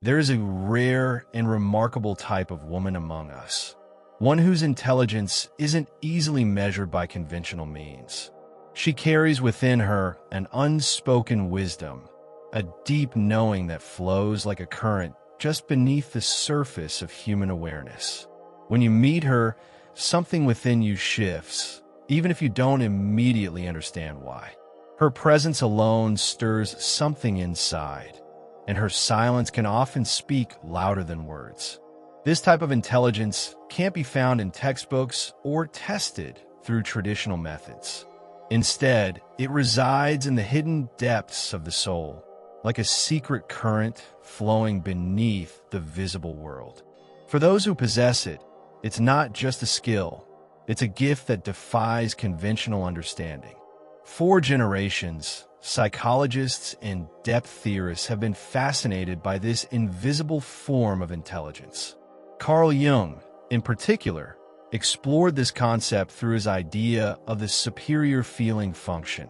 There is a rare and remarkable type of woman among us, one whose intelligence isn't easily measured by conventional means. She carries within her an unspoken wisdom, a deep knowing that flows like a current just beneath the surface of human awareness. When you meet her, something within you shifts, even if you don't immediately understand why. Her presence alone stirs something inside, and her silence can often speak louder than words. This type of intelligence can't be found in textbooks or tested through traditional methods. Instead, it resides in the hidden depths of the soul, like a secret current flowing beneath the visible world. For those who possess it, it's not just a skill, it's a gift that defies conventional understanding. For generations, psychologists and depth theorists have been fascinated by this invisible form of intelligence. Carl Jung, in particular, explored this concept through his idea of the superior feeling function,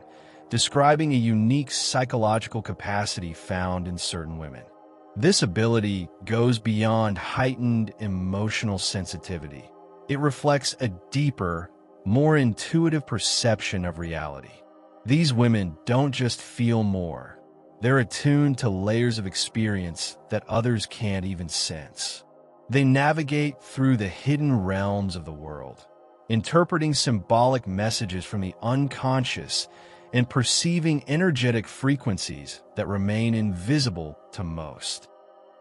describing a unique psychological capacity found in certain women. This ability goes beyond heightened emotional sensitivity. It reflects a deeper, more intuitive perception of reality. These women don't just feel more, they're attuned to layers of experience that others can't even sense. They navigate through the hidden realms of the world, interpreting symbolic messages from the unconscious and perceiving energetic frequencies that remain invisible to most.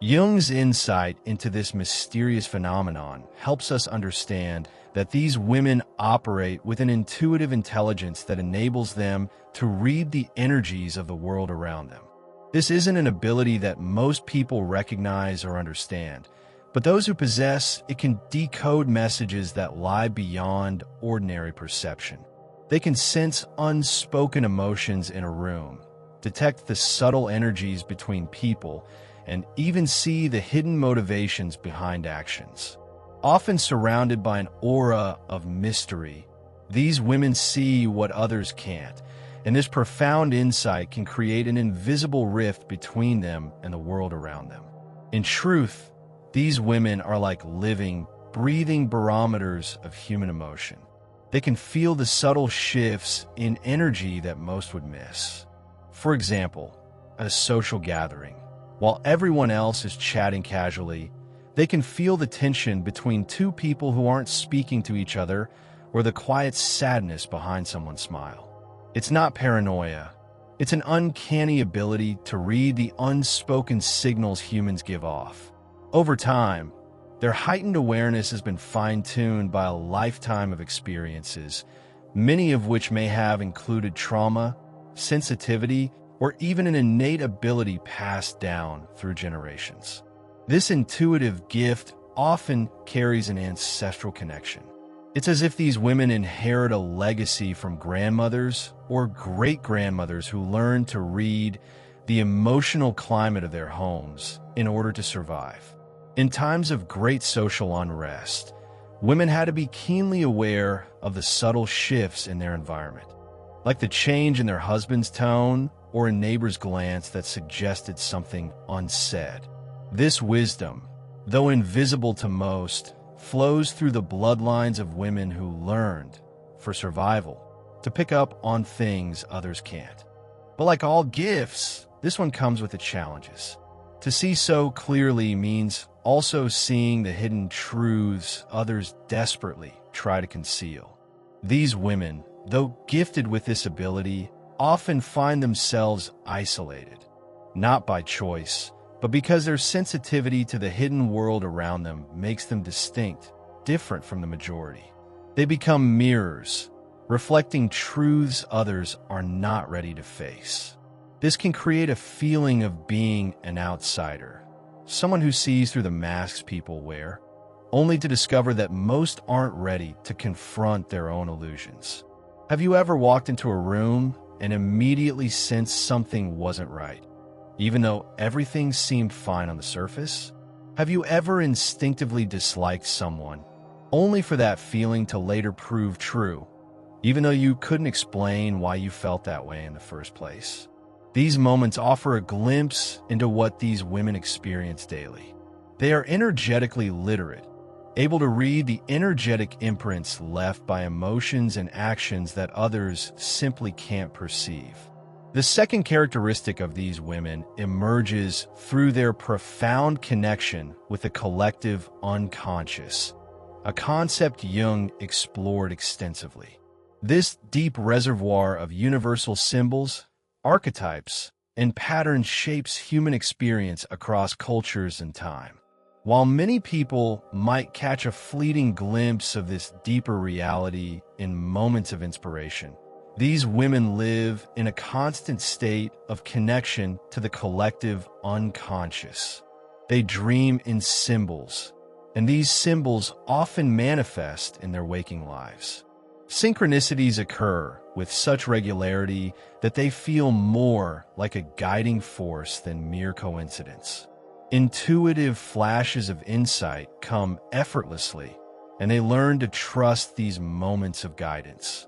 Jung's insight into this mysterious phenomenon helps us understand that these women operate with an intuitive intelligence that enables them to read the energies of the world around them. This isn't an ability that most people recognize or understand, but those who possess it can decode messages that lie beyond ordinary perception. They can sense unspoken emotions in a room, detect the subtle energies between people, and even see the hidden motivations behind actions. Often surrounded by an aura of mystery, these women see what others can't, and this profound insight can create an invisible rift between them and the world around them. In truth, these women are like living, breathing barometers of human emotion. They can feel the subtle shifts in energy that most would miss. For example, at a social gathering, while everyone else is chatting casually, they can feel the tension between two people who aren't speaking to each other or the quiet sadness behind someone's smile. It's not paranoia. It's an uncanny ability to read the unspoken signals humans give off. Over time, their heightened awareness has been fine-tuned by a lifetime of experiences, many of which may have included trauma, sensitivity, or even an innate ability passed down through generations. This intuitive gift often carries an ancestral connection. It's as if these women inherit a legacy from grandmothers or great-grandmothers who learned to read the emotional climate of their homes in order to survive. In times of great social unrest, women had to be keenly aware of the subtle shifts in their environment, like the change in their husband's tone or a neighbor's glance that suggested something unsaid. This wisdom, though invisible to most, flows through the bloodlines of women who learned, for survival, to pick up on things others can't. But like all gifts, this one comes with its challenges. To see so clearly means also seeing the hidden truths others desperately try to conceal. These women, though gifted with this ability, often find themselves isolated, not by choice, but because their sensitivity to the hidden world around them makes them distinct, different from the majority. They become mirrors, reflecting truths others are not ready to face. This can create a feeling of being an outsider, someone who sees through the masks people wear, only to discover that most aren't ready to confront their own illusions. Have you ever walked into a room and immediately sensed something wasn't right, even though everything seemed fine on the surface? Have you ever instinctively disliked someone, only for that feeling to later prove true, even though you couldn't explain why you felt that way in the first place? These moments offer a glimpse into what these women experience daily. They are energetically literate, able to read the energetic imprints left by emotions and actions that others simply can't perceive. The second characteristic of these women emerges through their profound connection with the collective unconscious, a concept Jung explored extensively. This deep reservoir of universal symbols, archetypes, and patterns shapes human experience across cultures and time. While many people might catch a fleeting glimpse of this deeper reality in moments of inspiration, these women live in a constant state of connection to the collective unconscious. They dream in symbols, and these symbols often manifest in their waking lives. Synchronicities occur with such regularity that they feel more like a guiding force than mere coincidence. Intuitive flashes of insight come effortlessly, and they learn to trust these moments of guidance.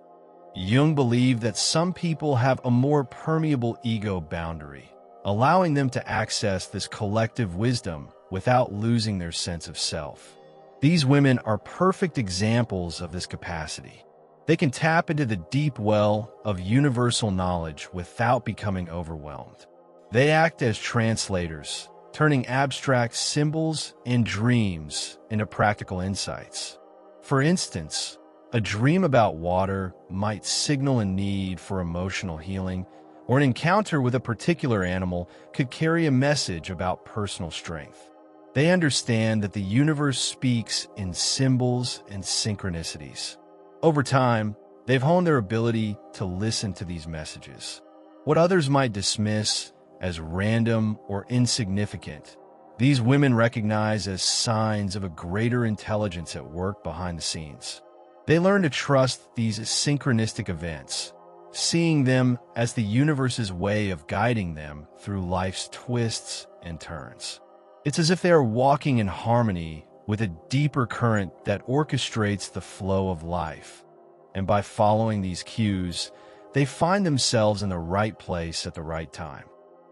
Jung believed that some people have a more permeable ego boundary, allowing them to access this collective wisdom without losing their sense of self. These women are perfect examples of this capacity. They can tap into the deep well of universal knowledge without becoming overwhelmed. They act as translators, turning abstract symbols and dreams into practical insights. For instance, a dream about water might signal a need for emotional healing, or an encounter with a particular animal could carry a message about personal strength. They understand that the universe speaks in symbols and synchronicities. Over time, they've honed their ability to listen to these messages. What others might dismiss as random or insignificant, these women recognize as signs of a greater intelligence at work behind the scenes. They learn to trust these synchronistic events, seeing them as the universe's way of guiding them through life's twists and turns. It's as if they are walking in harmony with a deeper current that orchestrates the flow of life. And by following these cues, they find themselves in the right place at the right time.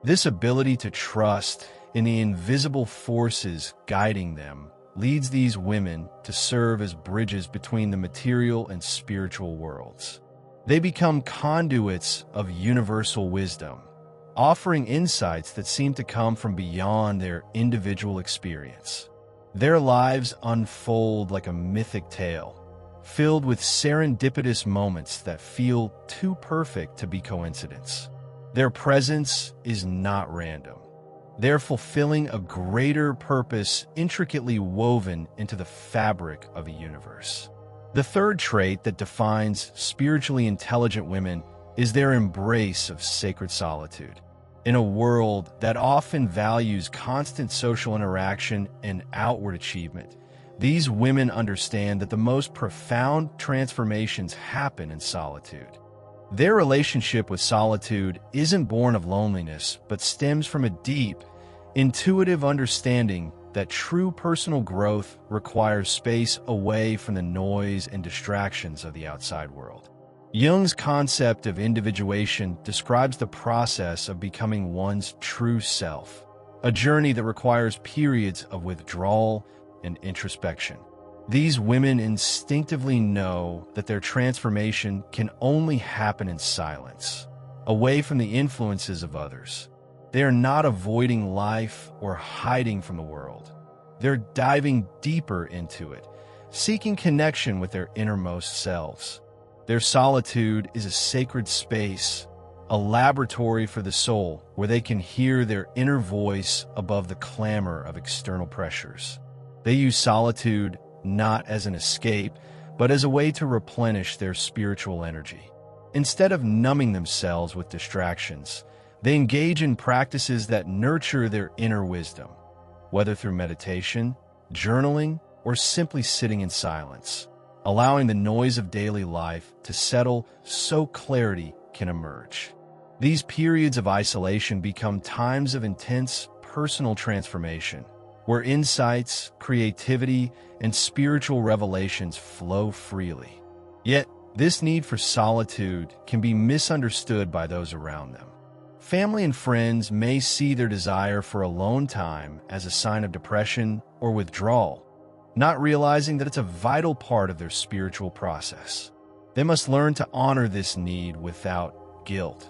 This ability to trust in the invisible forces guiding them leads these women to serve as bridges between the material and spiritual worlds. They become conduits of universal wisdom, offering insights that seem to come from beyond their individual experience. Their lives unfold like a mythic tale, filled with serendipitous moments that feel too perfect to be coincidence. Their presence is not random. They're fulfilling a greater purpose intricately woven into the fabric of a universe. The third trait that defines spiritually intelligent women is their embrace of sacred solitude. In a world that often values constant social interaction and outward achievement, these women understand that the most profound transformations happen in solitude. Their relationship with solitude isn't born of loneliness, but stems from a deep, intuitive understanding that true personal growth requires space away from the noise and distractions of the outside world. Jung's concept of individuation describes the process of becoming one's true self, a journey that requires periods of withdrawal and introspection. These women instinctively know that their transformation can only happen in silence, away from the influences of others. They are not avoiding life or hiding from the world. They're diving deeper into it, seeking connection with their innermost selves. Their solitude is a sacred space, a laboratory for the soul where they can hear their inner voice above the clamor of external pressures. They use solitude not as an escape, but as a way to replenish their spiritual energy. Instead of numbing themselves with distractions, they engage in practices that nurture their inner wisdom, whether through meditation, journaling, or simply sitting in silence, allowing the noise of daily life to settle so clarity can emerge. These periods of isolation become times of intense personal transformation, where insights, creativity, and spiritual revelations flow freely. Yet, this need for solitude can be misunderstood by those around them. Family and friends may see their desire for alone time as a sign of depression or withdrawal, not realizing that it's a vital part of their spiritual process. They must learn to honor this need without guilt,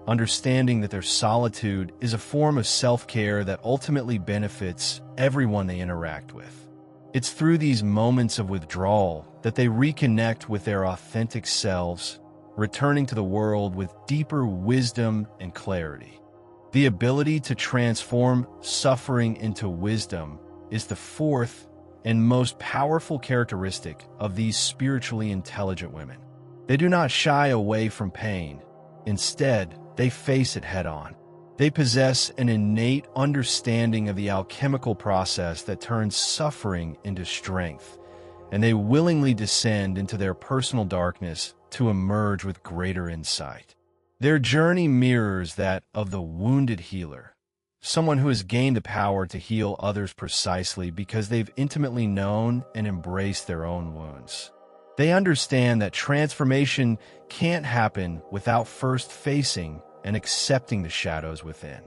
understanding that their solitude is a form of self-care that ultimately benefits everyone they interact with. It's through these moments of withdrawal that they reconnect with their authentic selves, returning to the world with deeper wisdom and clarity. The ability to transform suffering into wisdom is the fourth and most powerful characteristic of these spiritually intelligent women. They do not shy away from pain. Instead, they face it head-on. They possess an innate understanding of the alchemical process that turns suffering into strength, and they willingly descend into their personal darkness to emerge with greater insight. Their journey mirrors that of the wounded healer, someone who has gained the power to heal others precisely because they've intimately known and embraced their own wounds. They understand that transformation can't happen without first facing and accepting the shadows within.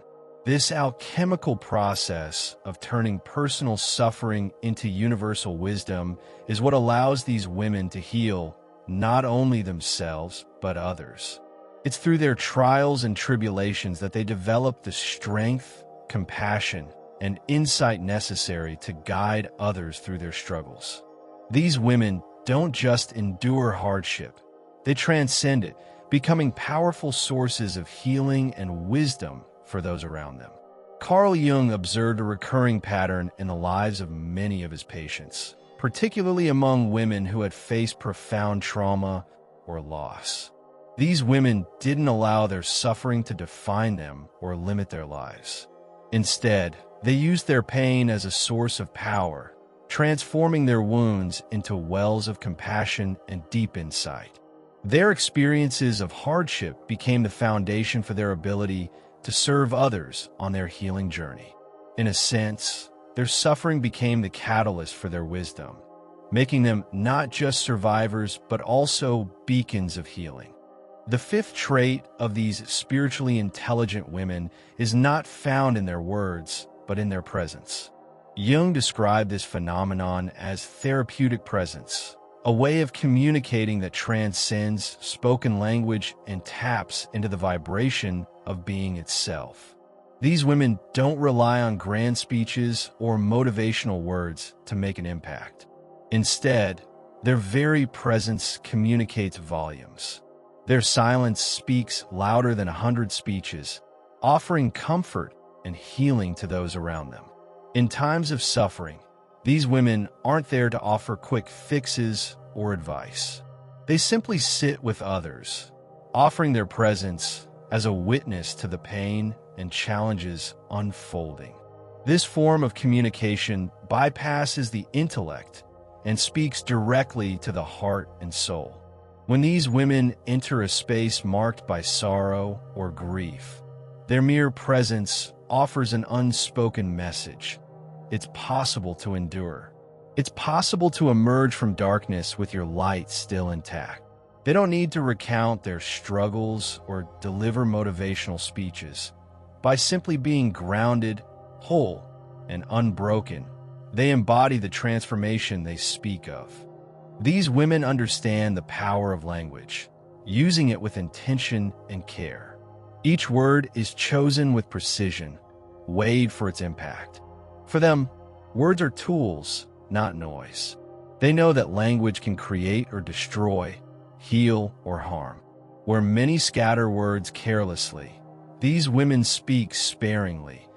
This alchemical process of turning personal suffering into universal wisdom is what allows these women to heal not only themselves, but others. It's through their trials and tribulations that they develop the strength, compassion, and insight necessary to guide others through their struggles. These women don't just endure hardship, they transcend it, becoming powerful sources of healing and wisdom for those around them. Carl Jung observed a recurring pattern in the lives of many of his patients, particularly among women who had faced profound trauma or loss. These women didn't allow their suffering to define them or limit their lives. Instead, they used their pain as a source of power, transforming their wounds into wells of compassion and deep insight. Their experiences of hardship became the foundation for their ability to serve others on their healing journey. In a sense, their suffering became the catalyst for their wisdom, making them not just survivors but also beacons of healing. The fifth trait of these spiritually intelligent women is not found in their words, but in their presence. Jung described this phenomenon as therapeutic presence, a way of communicating that transcends spoken language and taps into the vibration of being itself. These women don't rely on grand speeches or motivational words to make an impact. Instead, their very presence communicates volumes. Their silence speaks louder than 100 speeches, offering comfort and healing to those around them. In times of suffering, these women aren't there to offer quick fixes or advice. They simply sit with others, offering their presence as a witness to the pain and challenges unfolding. This form of communication bypasses the intellect and speaks directly to the heart and soul. When these women enter a space marked by sorrow or grief, their mere presence offers an unspoken message. It's possible to endure. It's possible to emerge from darkness with your light still intact. They don't need to recount their struggles or deliver motivational speeches. By simply being grounded, whole, and unbroken, they embody the transformation they speak of. These women understand the power of language, using it with intention and care. Each word is chosen with precision, weighed for its impact. For them, words are tools, not noise. They know that language can create or destroy, heal or harm. Where many scatter words carelessly, these women speak sparingly,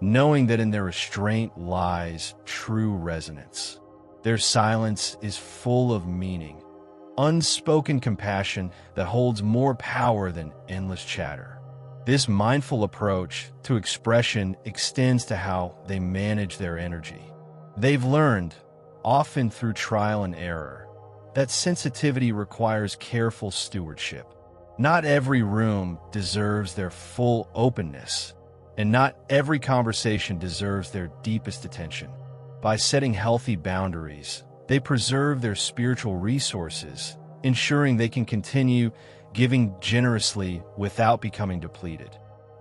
knowing that in their restraint lies true resonance. Their silence is full of meaning, unspoken compassion that holds more power than endless chatter. This mindful approach to expression extends to how they manage their energy. They've learned, often through trial and error, that sensitivity requires careful stewardship. Not every room deserves their full openness, and not every conversation deserves their deepest attention. By setting healthy boundaries, they preserve their spiritual resources, ensuring they can continue giving generously without becoming depleted.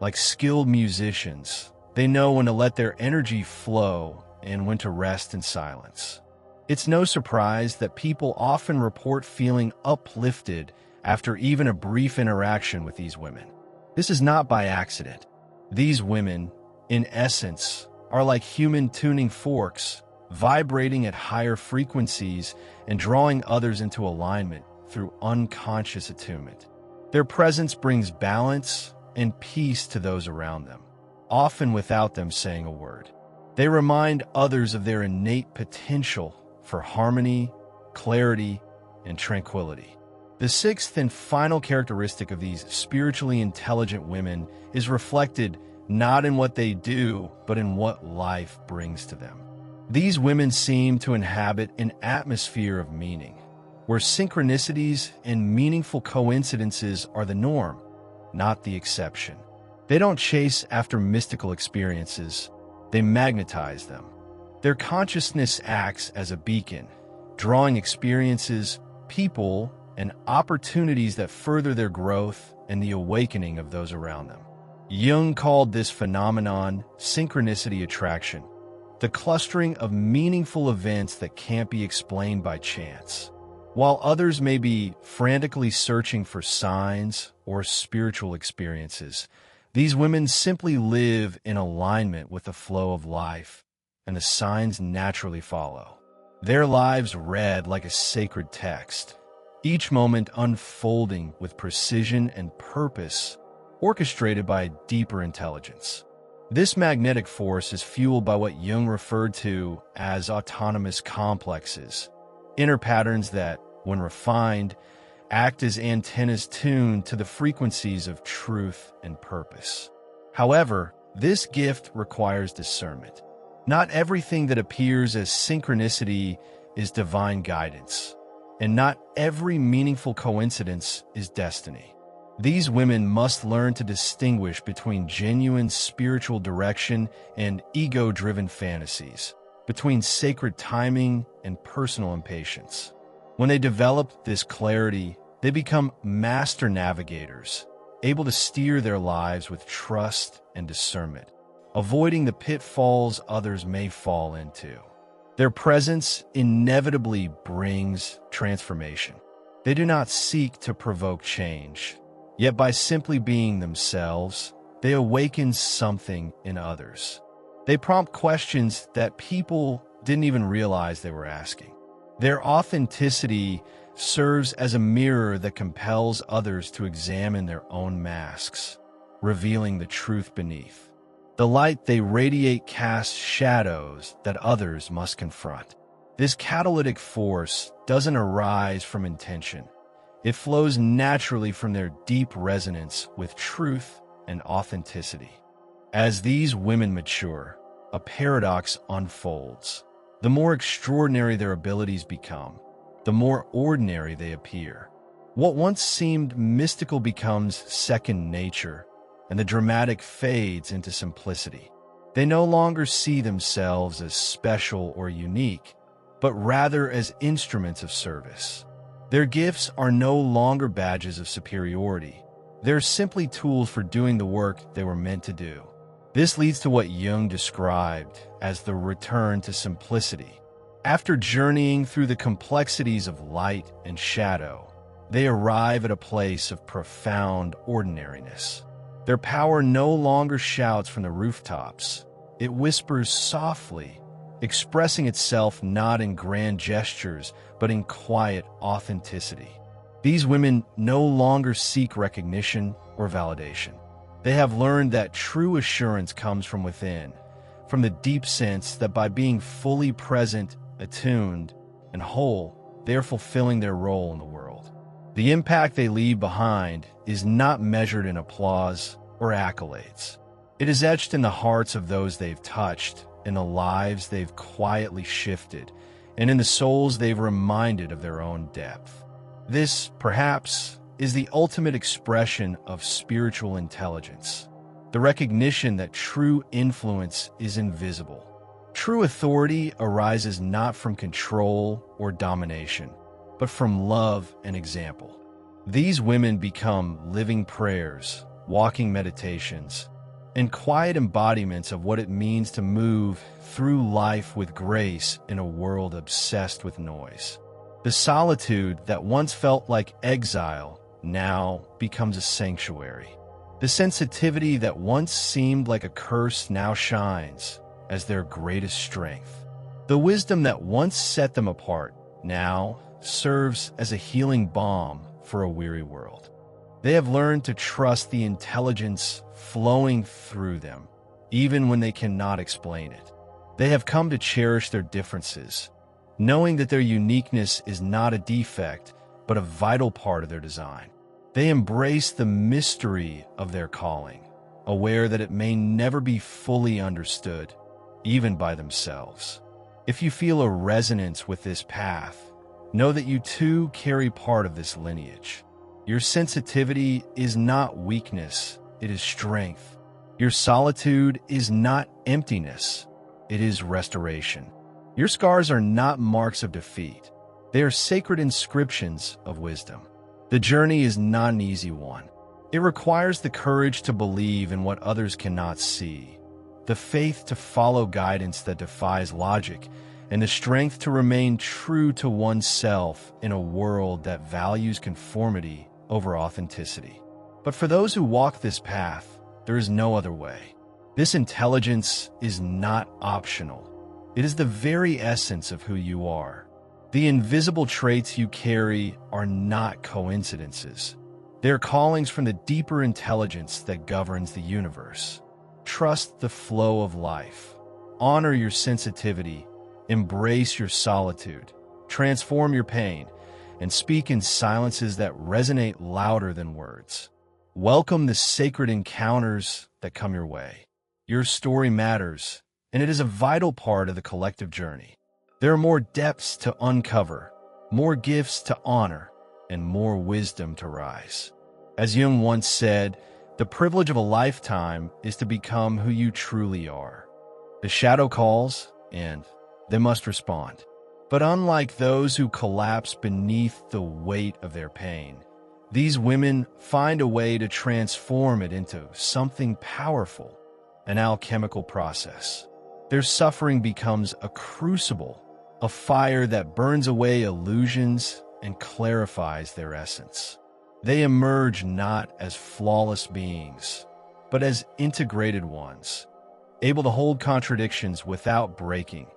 Like skilled musicians, they know when to let their energy flow and when to rest in silence. It's no surprise that people often report feeling uplifted after even a brief interaction with these women. This is not by accident. These women, in essence, are like human tuning forks, vibrating at higher frequencies and drawing others into alignment through unconscious attunement. Their presence brings balance and peace to those around them, often without them saying a word. They remind others of their innate potential for harmony, clarity, and tranquility. The sixth and final characteristic of these spiritually intelligent women is reflected not in what they do, but in what life brings to them. These women seem to inhabit an atmosphere of meaning, where synchronicities and meaningful coincidences are the norm, not the exception. They don't chase after mystical experiences, they magnetize them. Their consciousness acts as a beacon, drawing experiences, people, and opportunities that further their growth and the awakening of those around them. Jung called this phenomenon synchronicity attraction, the clustering of meaningful events that can't be explained by chance. While others may be frantically searching for signs or spiritual experiences, these women simply live in alignment with the flow of life, and the signs naturally follow. Their lives read like a sacred text, each moment unfolding with precision and purpose, orchestrated by a deeper intelligence. This magnetic force is fueled by what Jung referred to as autonomous complexes, inner patterns that, when refined, act as antennas tuned to the frequencies of truth and purpose. However, this gift requires discernment. Not everything that appears as synchronicity is divine guidance, and not every meaningful coincidence is destiny. These women must learn to distinguish between genuine spiritual direction and ego-driven fantasies, between sacred timing and personal impatience. When they develop this clarity, they become master navigators, able to steer their lives with trust and discernment, avoiding the pitfalls others may fall into. Their presence inevitably brings transformation. They do not seek to provoke change, yet by simply being themselves, they awaken something in others. They prompt questions that people didn't even realize they were asking. Their authenticity serves as a mirror that compels others to examine their own masks, revealing the truth beneath. The light they radiate casts shadows that others must confront. This catalytic force doesn't arise from intention. It flows naturally from their deep resonance with truth and authenticity. As these women mature, a paradox unfolds. The more extraordinary their abilities become, the more ordinary they appear. What once seemed mystical becomes second nature, and the dramatic fades into simplicity. They no longer see themselves as special or unique, but rather as instruments of service. Their gifts are no longer badges of superiority. They're simply tools for doing the work they were meant to do. This leads to what Jung described as the return to simplicity. After journeying through the complexities of light and shadow, they arrive at a place of profound ordinariness. Their power no longer shouts from the rooftops. It whispers softly, expressing itself not in grand gestures, but in quiet authenticity. These women no longer seek recognition or validation. They have learned that true assurance comes from within, from the deep sense that by being fully present, attuned, and whole, they are fulfilling their role in the world. The impact they leave behind is not measured in applause or accolades. It is etched in the hearts of those they've touched, in the lives they've quietly shifted, and in the souls they've reminded of their own depth. This, perhaps, is the ultimate expression of spiritual intelligence, the recognition that true influence is invisible. True authority arises not from control or domination, but from love and example. These women become living prayers, walking meditations, and quiet embodiments of what it means to move through life with grace in a world obsessed with noise. The solitude that once felt like exile now becomes a sanctuary. The sensitivity that once seemed like a curse now shines as their greatest strength. The wisdom that once set them apart now serves as a healing balm for a weary world. They have learned to trust the intelligence flowing through them, even when they cannot explain it. They have come to cherish their differences, knowing that their uniqueness is not a defect, but a vital part of their design. They embrace the mystery of their calling, aware that it may never be fully understood, even by themselves. If you feel a resonance with this path, know that you too carry part of this lineage. Your sensitivity is not weakness, it is strength. Your solitude is not emptiness, it is restoration. Your scars are not marks of defeat, they are sacred inscriptions of wisdom. The journey is not an easy one. It requires the courage to believe in what others cannot see, the faith to follow guidance that defies logic, and the strength to remain true to oneself in a world that values conformity over authenticity. But for those who walk this path, there is no other way. This intelligence is not optional. It is the very essence of who you are. The invisible traits you carry are not coincidences. They are callings from the deeper intelligence that governs the universe. Trust the flow of life. Honor your sensitivity. Embrace your solitude. Transform your pain, and speak in silences that resonate louder than words. Welcome the sacred encounters that come your way. Your story matters, and it is a vital part of the collective journey. There are more depths to uncover, more gifts to honor, and more wisdom to rise. As Jung once said, the privilege of a lifetime is to become who you truly are. The shadow calls, and they must respond. But unlike those who collapse beneath the weight of their pain, these women find a way to transform it into something powerful, an alchemical process. Their suffering becomes a crucible, a fire that burns away illusions and clarifies their essence. They emerge not as flawless beings, but as integrated ones, able to hold contradictions without breaking,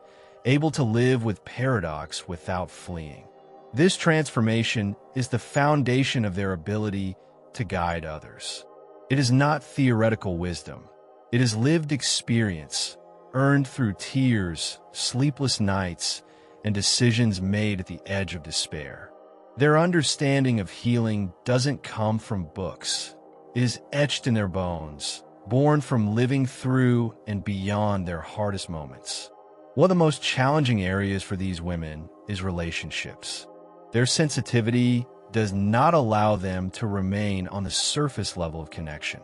able to live with paradox without fleeing. This transformation is the foundation of their ability to guide others. It is not theoretical wisdom. It is lived experience, earned through tears, sleepless nights, and decisions made at the edge of despair. Their understanding of healing doesn't come from books. It is etched in their bones, born from living through and beyond their hardest moments. One of the most challenging areas for these women is relationships. Their sensitivity does not allow them to remain on the surface level of connection.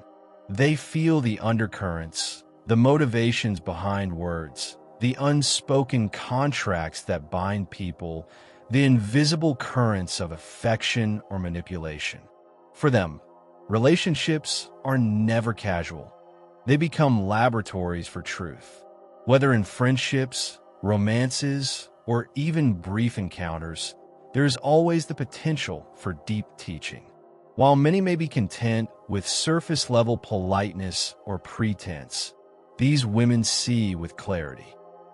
They feel the undercurrents, the motivations behind words, the unspoken contracts that bind people, the invisible currents of affection or manipulation. For them, relationships are never casual. They become laboratories for truth. Whether in friendships, romances, or even brief encounters, there is always the potential for deep teaching. While many may be content with surface-level politeness or pretense, these women see with clarity.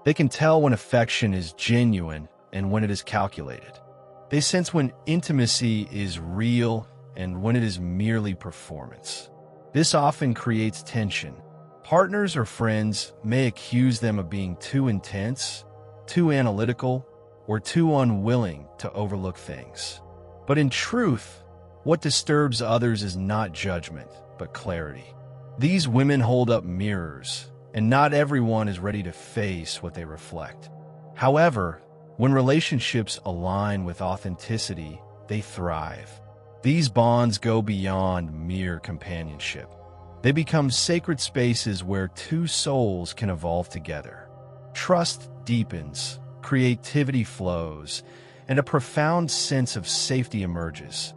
They can tell when affection is genuine and when it is calculated. They sense when intimacy is real and when it is merely performance. This often creates tension. Partners or friends may accuse them of being too intense, too analytical, or too unwilling to overlook things. But in truth, what disturbs others is not judgment, but clarity. These women hold up mirrors, and not everyone is ready to face what they reflect. However, when relationships align with authenticity, they thrive. These bonds go beyond mere companionship. They become sacred spaces where two souls can evolve together. Trust deepens, creativity flows, and a profound sense of safety emerges.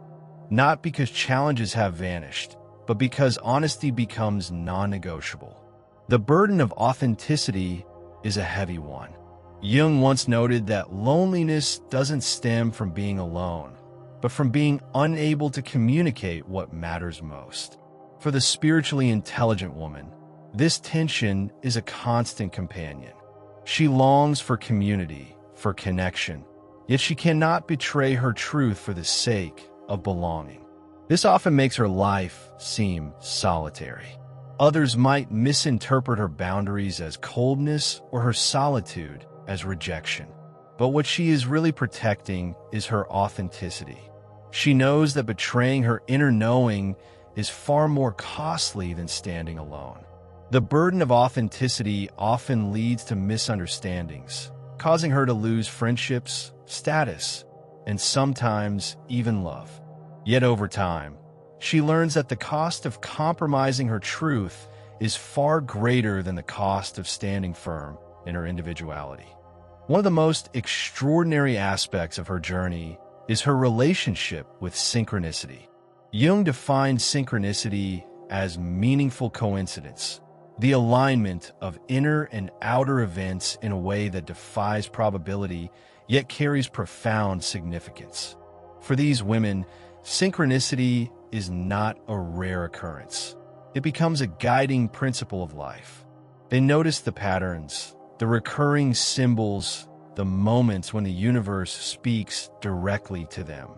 Not because challenges have vanished, but because honesty becomes non-negotiable. The burden of authenticity is a heavy one. Jung once noted that loneliness doesn't stem from being alone, but from being unable to communicate what matters most. For the spiritually intelligent woman, this tension is a constant companion. She longs for community, for connection, yet she cannot betray her truth for the sake of belonging. This often makes her life seem solitary. Others might misinterpret her boundaries as coldness or her solitude as rejection. But what she is really protecting is her authenticity. She knows that betraying her inner knowing is far more costly than standing alone. The burden of authenticity often leads to misunderstandings, causing her to lose friendships, status, and sometimes even love. Yet over time, she learns that the cost of compromising her truth is far greater than the cost of standing firm in her individuality. One of the most extraordinary aspects of her journey is her relationship with synchronicity. Jung defined synchronicity as meaningful coincidence, the alignment of inner and outer events in a way that defies probability yet carries profound significance. For these women, synchronicity is not a rare occurrence. It becomes a guiding principle of life. They notice the patterns, the recurring symbols, the moments when the universe speaks directly to them.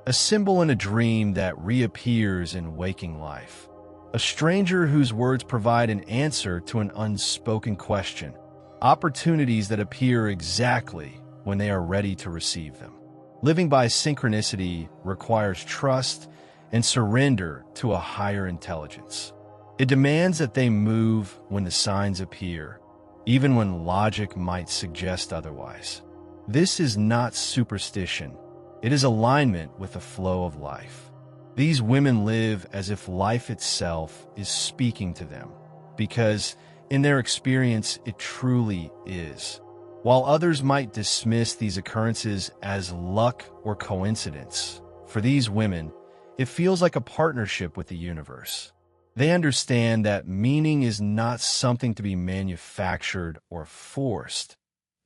A symbol in a dream that reappears in waking life. A stranger whose words provide an answer to an unspoken question. Opportunities that appear exactly when they are ready to receive them. Living by synchronicity requires trust and surrender to a higher intelligence. It demands that they move when the signs appear, even when logic might suggest otherwise. This is not superstition. It is alignment with the flow of life. These women live as if life itself is speaking to them, because in their experience it truly is. While others might dismiss these occurrences as luck or coincidence, for these women, it feels like a partnership with the universe. They understand that meaning is not something to be manufactured or forced.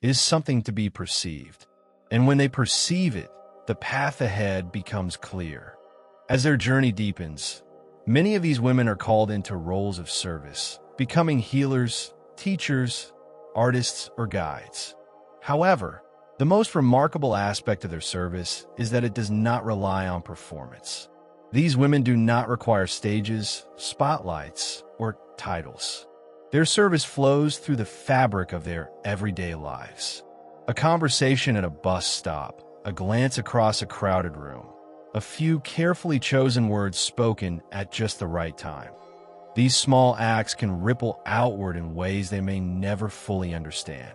It is something to be perceived. And when they perceive it, the path ahead becomes clear. As their journey deepens, many of these women are called into roles of service, becoming healers, teachers, artists, or guides. However, the most remarkable aspect of their service is that it does not rely on performance. These women do not require stages, spotlights, or titles. Their service flows through the fabric of their everyday lives. A conversation at a bus stop, a glance across a crowded room, a few carefully chosen words spoken at just the right time. These small acts can ripple outward in ways they may never fully understand.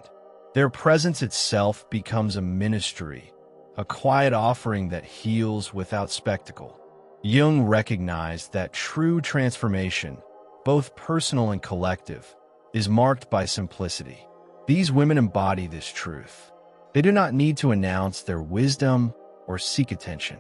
Their presence itself becomes a ministry, a quiet offering that heals without spectacle. Jung recognized that true transformation, both personal and collective, is marked by simplicity. These women embody this truth. They do not need to announce their wisdom or seek attention.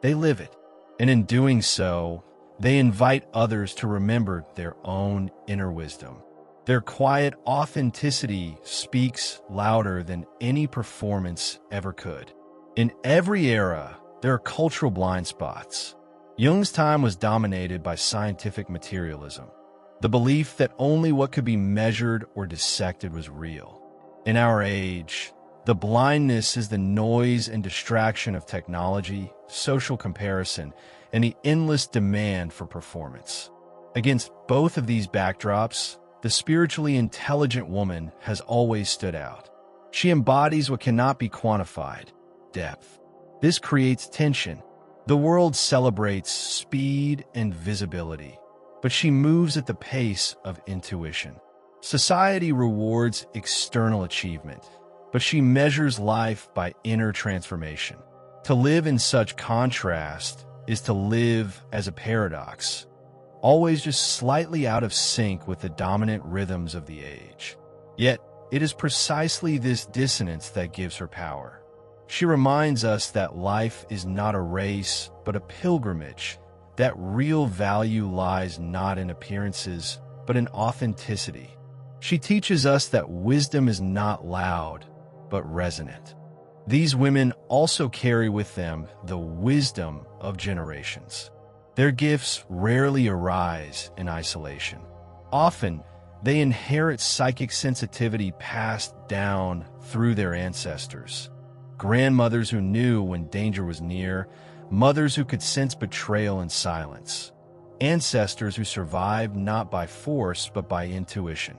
They live it, and in doing so, they invite others to remember their own inner wisdom. Their quiet authenticity speaks louder than any performance ever could. In every era, there are cultural blind spots. Jung's time was dominated by scientific materialism, the belief that only what could be measured or dissected was real. In our age, the blindness is the noise and distraction of technology, social comparison, and the endless demand for performance. Against both of these backdrops, the spiritually intelligent woman has always stood out. She embodies what cannot be quantified: depth. This creates tension. The world celebrates speed and visibility, but she moves at the pace of intuition. Society rewards external achievement, but she measures life by inner transformation. To live in such contrast is to live as a paradox, always just slightly out of sync with the dominant rhythms of the age. Yet, it is precisely this dissonance that gives her power. She reminds us that life is not a race, but a pilgrimage, that real value lies not in appearances, but in authenticity. She teaches us that wisdom is not loud, but resonant. These women also carry with them the wisdom of generations. Their gifts rarely arise in isolation. Often, they inherit psychic sensitivity passed down through their ancestors. Grandmothers who knew when danger was near, mothers who could sense betrayal in silence, ancestors who survived not by force but by intuition.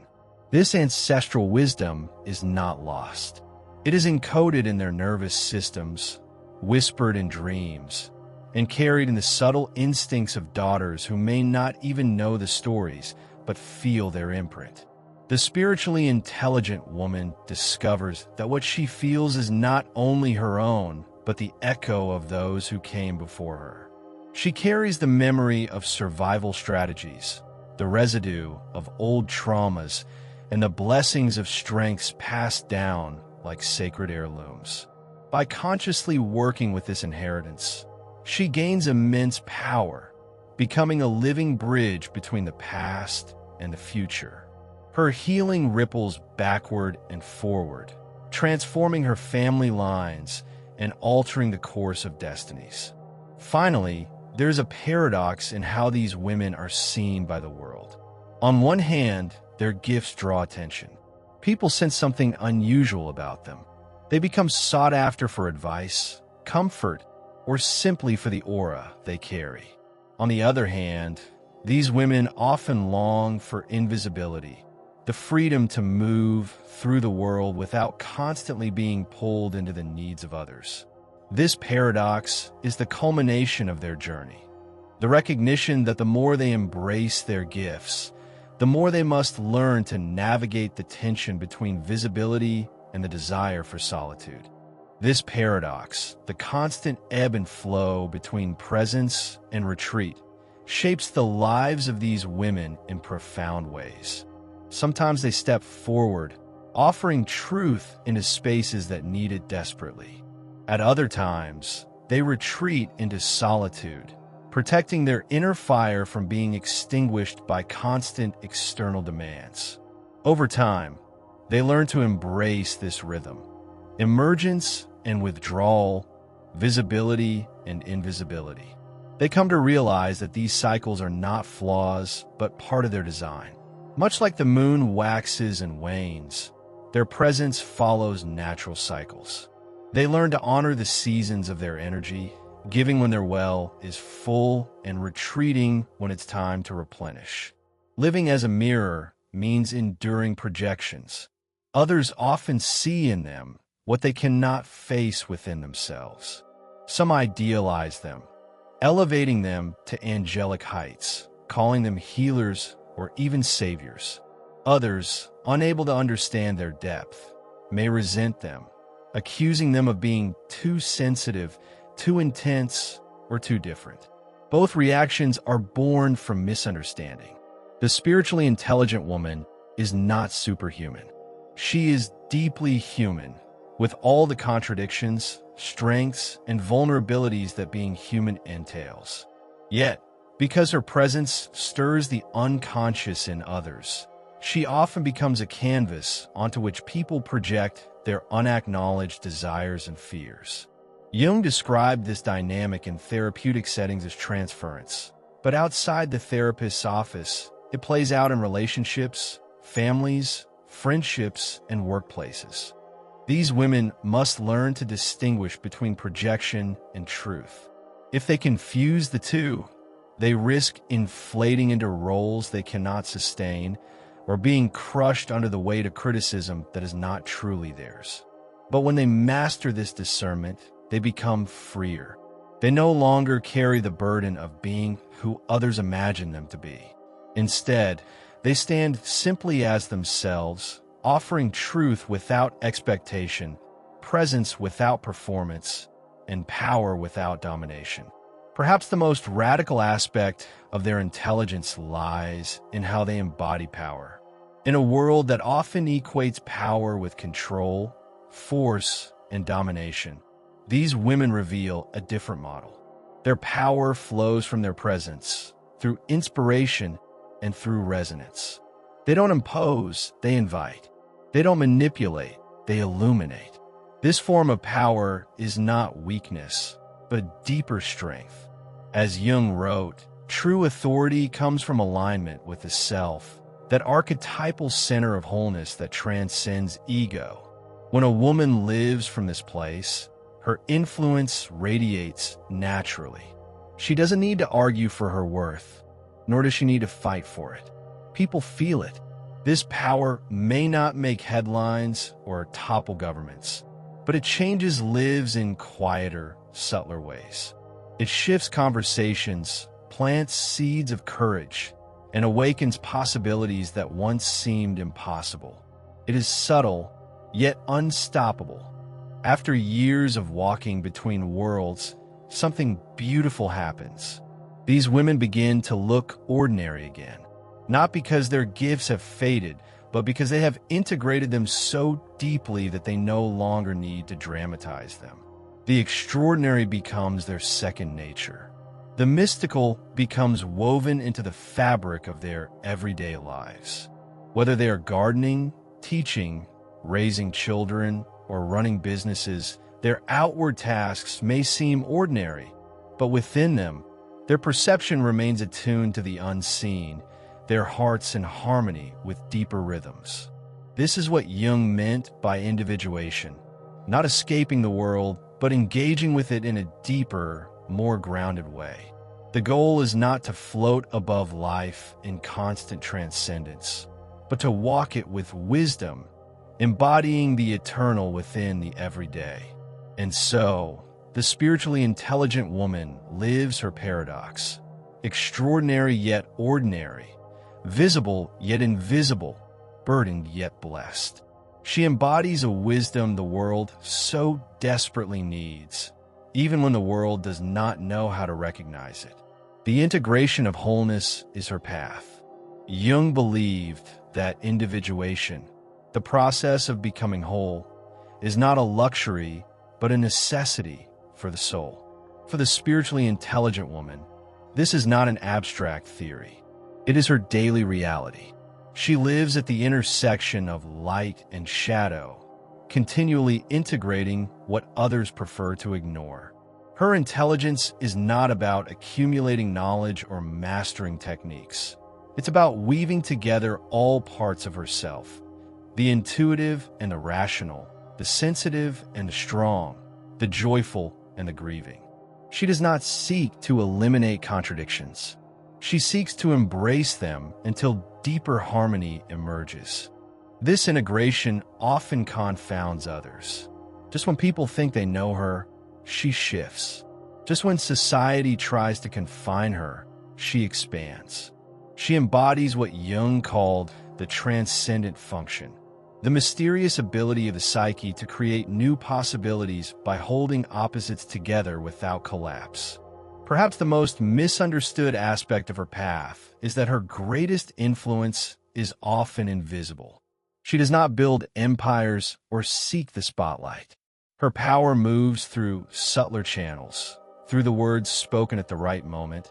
This ancestral wisdom is not lost. It is encoded in their nervous systems, whispered in dreams, and carried in the subtle instincts of daughters who may not even know the stories but feel their imprint. The spiritually intelligent woman discovers that what she feels is not only her own, but the echo of those who came before her. She carries the memory of survival strategies, the residue of old traumas, and the blessings of strengths passed down like sacred heirlooms. By consciously working with this inheritance, she gains immense power, becoming a living bridge between the past and the future. Her healing ripples backward and forward, transforming her family lines and altering the course of destinies. Finally, there's a paradox in how these women are seen by the world. On one hand, their gifts draw attention. People sense something unusual about them. They become sought after for advice, comfort, or simply for the aura they carry. On the other hand, these women often long for invisibility, the freedom to move through the world without constantly being pulled into the needs of others. This paradox is the culmination of their journey, the recognition that the more they embrace their gifts, the more they must learn to navigate the tension between visibility and the desire for solitude. This paradox, the constant ebb and flow between presence and retreat, shapes the lives of these women in profound ways. Sometimes they step forward, offering truth into spaces that need it desperately. At other times, they retreat into solitude, protecting their inner fire from being extinguished by constant external demands. Over time, they learn to embrace this rhythm: emergence and withdrawal, visibility and invisibility. They come to realize that these cycles are not flaws, but part of their design. Much like the moon waxes and wanes, their presence follows natural cycles. They learn to honor the seasons of their energy, giving when their well is full and retreating when it's time to replenish. Living as a mirror means enduring projections. Others often see in them what they cannot face within themselves. Some idealize them, elevating them to angelic heights, calling them healers or even saviors. Others, unable to understand their depth, may resent them, accusing them of being too sensitive, too intense, or too different. Both reactions are born from misunderstanding. The spiritually intelligent woman is not superhuman. She is deeply human, with all the contradictions, strengths, and vulnerabilities that being human entails. Yet, because her presence stirs the unconscious in others, she often becomes a canvas onto which people project their unacknowledged desires and fears. Jung described this dynamic in therapeutic settings as transference, but outside the therapist's office, it plays out in relationships, families, friendships, and workplaces. These women must learn to distinguish between projection and truth. If they confuse the two, they risk inflating into roles they cannot sustain or being crushed under the weight of criticism that is not truly theirs. But when they master this discernment, they become freer. They no longer carry the burden of being who others imagine them to be. Instead, they stand simply as themselves, offering truth without expectation, presence without performance, and power without domination. Perhaps the most radical aspect of their intelligence lies in how they embody power. In a world that often equates power with control, force, and domination, these women reveal a different model. Their power flows from their presence, through inspiration and through resonance. They don't impose, they invite. They don't manipulate, they illuminate. This form of power is not weakness, but deeper strength. As Jung wrote, true authority comes from alignment with the self, that archetypal center of wholeness that transcends ego. When a woman lives from this place, her influence radiates naturally. She doesn't need to argue for her worth, nor does she need to fight for it. People feel it. This power may not make headlines or topple governments, but it changes lives in quieter, subtler ways. It shifts conversations, plants seeds of courage, and awakens possibilities that once seemed impossible. It is subtle, yet unstoppable. After years of walking between worlds, something beautiful happens. These women begin to look ordinary again, not because their gifts have faded, but because they have integrated them so deeply that they no longer need to dramatize them. The extraordinary becomes their second nature. The mystical becomes woven into the fabric of their everyday lives. Whether they are gardening, teaching, raising children, or running businesses, their outward tasks may seem ordinary, but within them, their perception remains attuned to the unseen, their hearts in harmony with deeper rhythms. This is what Jung meant by individuation, not escaping the world, but engaging with it in a deeper, more grounded way. The goal is not to float above life in constant transcendence, but to walk it with wisdom, embodying the eternal within the everyday. And so, the spiritually intelligent woman lives her paradox, extraordinary yet ordinary, visible yet invisible, burdened yet blessed. She embodies a wisdom the world so desperately needs, even when the world does not know how to recognize it. The integration of wholeness is her path. Jung believed that individuation, the process of becoming whole, is not a luxury, but a necessity for the soul. For the spiritually intelligent woman, this is not an abstract theory. It is her daily reality. She lives at the intersection of light and shadow, continually integrating what others prefer to ignore. Her intelligence is not about accumulating knowledge or mastering techniques. It's about weaving together all parts of herself, the intuitive and the rational, the sensitive and the strong, the joyful and the grieving. She does not seek to eliminate contradictions. She seeks to embrace them until deeper harmony emerges. This integration often confounds others. Just when people think they know her, she shifts. Just when society tries to confine her, she expands. She embodies what Jung called the transcendent function, the mysterious ability of the psyche to create new possibilities by holding opposites together without collapse. Perhaps the most misunderstood aspect of her path is that her greatest influence is often invisible. She does not build empires or seek the spotlight. Her power moves through subtler channels, through the words spoken at the right moment,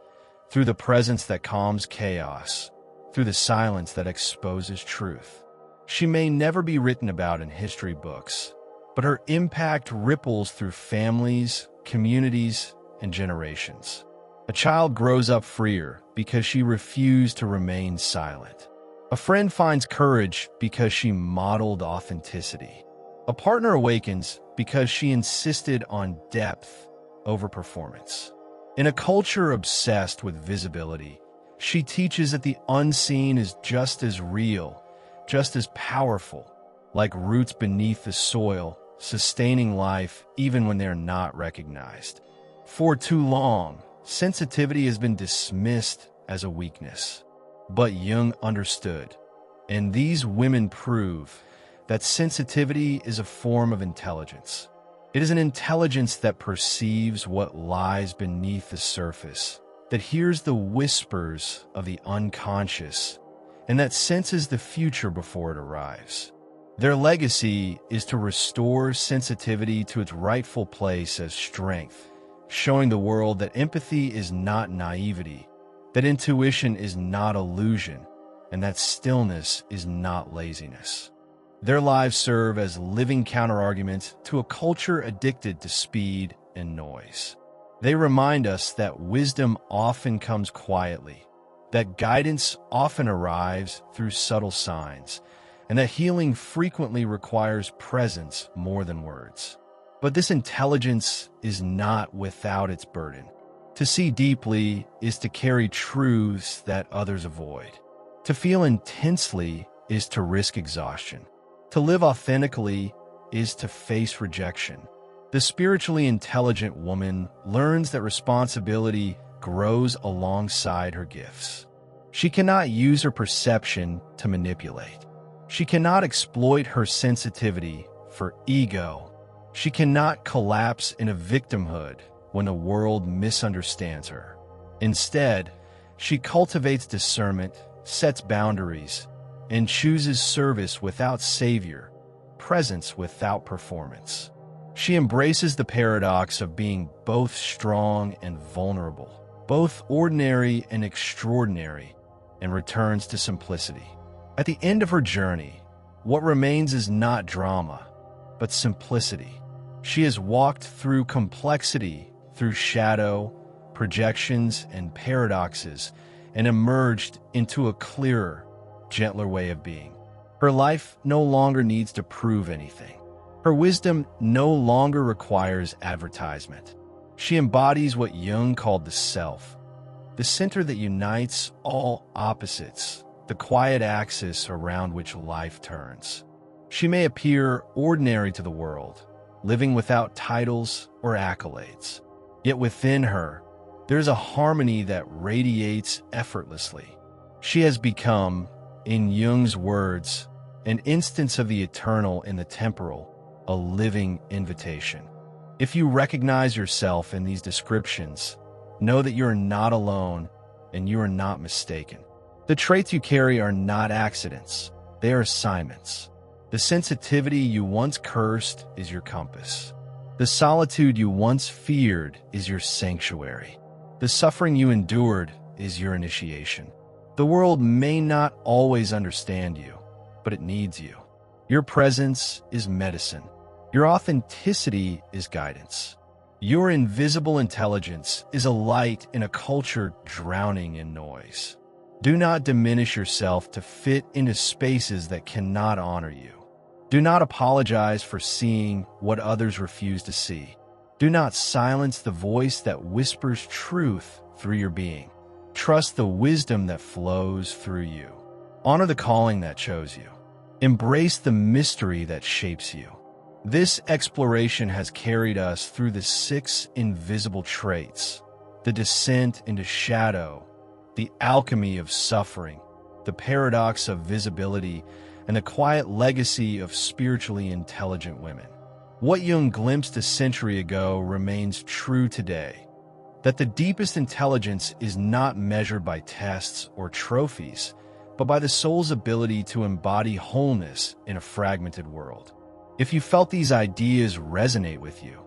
through the presence that calms chaos, through the silence that exposes truth. She may never be written about in history books, but her impact ripples through families, communities, and generations. A child grows up freer because she refused to remain silent. A friend finds courage because she modeled authenticity. A partner awakens because she insisted on depth over performance. In a culture obsessed with visibility, she teaches that the unseen is just as real, just as powerful, like roots beneath the soil, sustaining life even when they're not recognized. For too long, sensitivity has been dismissed as a weakness. But Jung understood, and these women prove that sensitivity is a form of intelligence. It is an intelligence that perceives what lies beneath the surface, that hears the whispers of the unconscious, and that senses the future before it arrives. Their legacy is to restore sensitivity to its rightful place as strength, showing the world that empathy is not naivety, that intuition is not illusion, and that stillness is not laziness. Their lives serve as living counterarguments to a culture addicted to speed and noise. They remind us that wisdom often comes quietly, that guidance often arrives through subtle signs, and that healing frequently requires presence more than words. But this intelligence is not without its burden. To see deeply is to carry truths that others avoid. To feel intensely is to risk exhaustion. To live authentically is to face rejection. The spiritually intelligent woman learns that responsibility grows alongside her gifts. She cannot use her perception to manipulate. She cannot exploit her sensitivity for ego. She cannot collapse in a victimhood when the world misunderstands her. Instead, she cultivates discernment, sets boundaries, and chooses service without savior, presence without performance. She embraces the paradox of being both strong and vulnerable, both ordinary and extraordinary, and returns to simplicity. At the end of her journey, what remains is not drama, but simplicity. She has walked through complexity, through shadow, projections, and paradoxes, and emerged into a clearer, gentler way of being. Her life no longer needs to prove anything. Her wisdom no longer requires advertisement. She embodies what Jung called the self, the center that unites all opposites, the quiet axis around which life turns. She may appear ordinary to the world, living without titles or accolades. Yet within her, there's a harmony that radiates effortlessly. She has become, in Jung's words, an instance of the eternal in the temporal, a living invitation. If you recognize yourself in these descriptions, know that you are not alone and you are not mistaken. The traits you carry are not accidents, they are assignments. The sensitivity you once cursed is your compass. The solitude you once feared is your sanctuary. The suffering you endured is your initiation. The world may not always understand you, but it needs you. Your presence is medicine. Your authenticity is guidance. Your invisible intelligence is a light in a culture drowning in noise. Do not diminish yourself to fit into spaces that cannot honor you. Do not apologize for seeing what others refuse to see. Do not silence the voice that whispers truth through your being. Trust the wisdom that flows through you. Honor the calling that chose you. Embrace the mystery that shapes you. This exploration has carried us through the 6 invisible traits, the descent into shadow, the alchemy of suffering, the paradox of visibility, and the quiet legacy of spiritually intelligent women. What Jung glimpsed a century ago remains true today, that the deepest intelligence is not measured by tests or trophies, but by the soul's ability to embody wholeness in a fragmented world. If you felt these ideas resonate with you,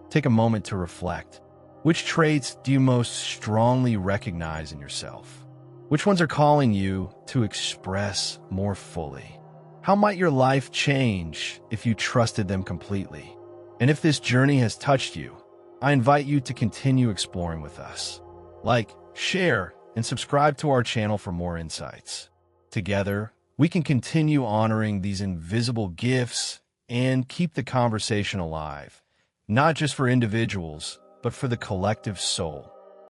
take a moment to reflect. Which traits do you most strongly recognize in yourself? Which ones are calling you to express more fully? How might your life change if you trusted them completely? And if this journey has touched you, I invite you to continue exploring with us. Like, share, and subscribe to our channel for more insights. Together, we can continue honoring these invisible gifts and keep the conversation alive, not just for individuals, but for the collective soul.